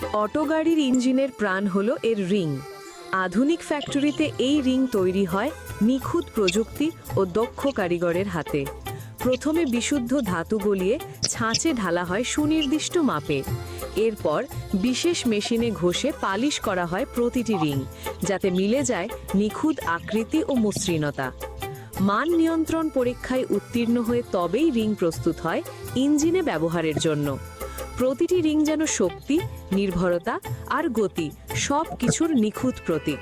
Auto গাড়ির ইঞ্জিনের প্রাণ হলো এর রিং। আধুনিক ফ্যাক্টরিতে এই রিং তৈরি হয় নিখুঁত প্রযুক্তি ও দক্ষ কারিগরের হাতে। প্রথমে বিশুদ্ধ ধাতু গলিয়ে ছাঁচে ঢালা হয় সুনির্দিষ্ট মাপে। এরপর বিশেষ মেশিনে ঘষে পালিশ করা হয় প্রতিটি রিং, যাতে মিলে যায় নিখুঁত আকৃতি ও মসৃণতা। মান নিয়ন্ত্রণ পরীক্ষায় উত্তীর্ণ হয়ে তবেই রিং প্রস্তুত হয় ইঞ্জিনে ব্যবহারের জন্য। প্রতিটি রিং যেন শক্তি, নির্ভরতা আর গতি সব কিছুর নিখুঁত প্রতীক।